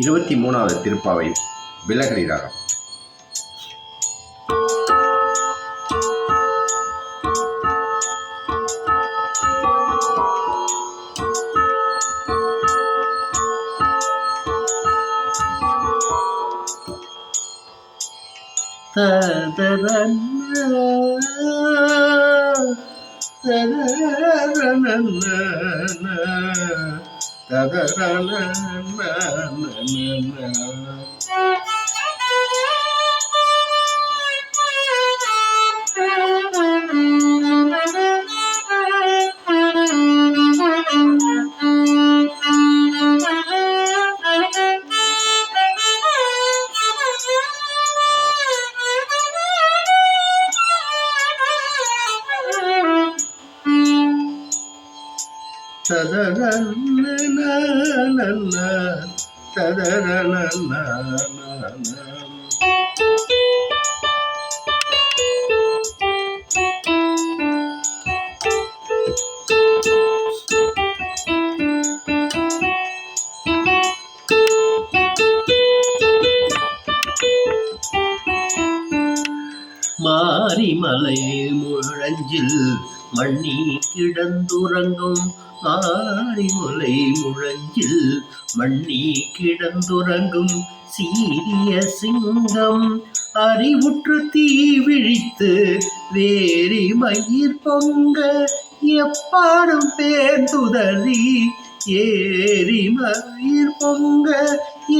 23வது திருப்பாவை விலகரி ராகம். மாரிமலை முழஞ்சில் மண்ணி கிடந்துறங்கும், மாரிமலை முழஞ்சில் மண்ணி கிடந்துறங்கும் சீரிய சிங்கம் அறிவுற்று தீ விழித்து வேரி மயிர் பொங்க எப்பாடும் பேர்ந்துதறி ஏரி மயிர் பொங்க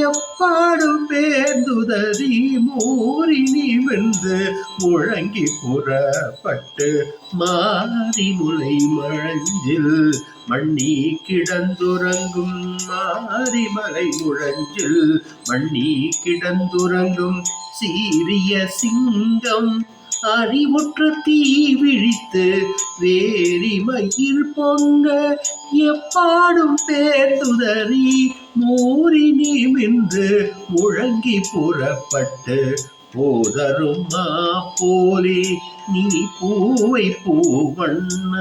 எப்பாடும் பேர்ந்துதறி மூறி நிமிர்ந்து முழங்கி புறப்பட்டு மாரிமுலை முழஞ்சில் மண்ணி கிடந்துறங்கும், மாரிமலை முழஞ்சில் மண்ணி கிடந்துறங்கும் சீரிய சிங்கம் அறிவுற்று தீ விழித்து வேரி மயிர் பொங்க எப்பாடும் பேர்ந்துதறி மூறி நிமிர்ந்து முழங்கி புறப்பட்டு போதரும் மா போலே நீ பூவை பூவண்ண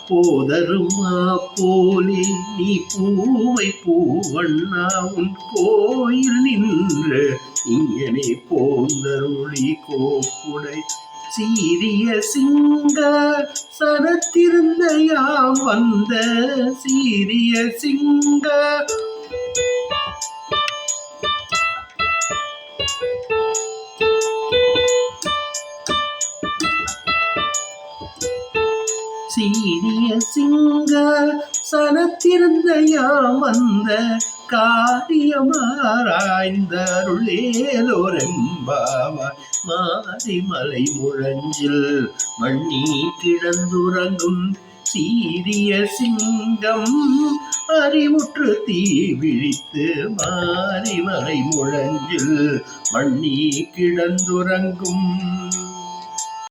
போதருமா போலே நீ பூவை பூவண்ணா உன் கோயில் நின்று இங்கனே போந்தருளி கோப்புடை சீரிய சிங்க சனத்திருந்த யாம் வந்த சீரிய சிங்க சீரிய சிங்க சனத்திருந்த யாம் வந்த காரியமாராய்ந்தருளேலோரெம்பாவாய் மாரிமலை முழஞ்சில் மண்ணி கிடந்துறங்கும் சீரிய சிங்கம் அறிவுற்று தீ விழித்து மாரிமலை முழஞ்சில் மண்ணி கிடந்துறங்கும்.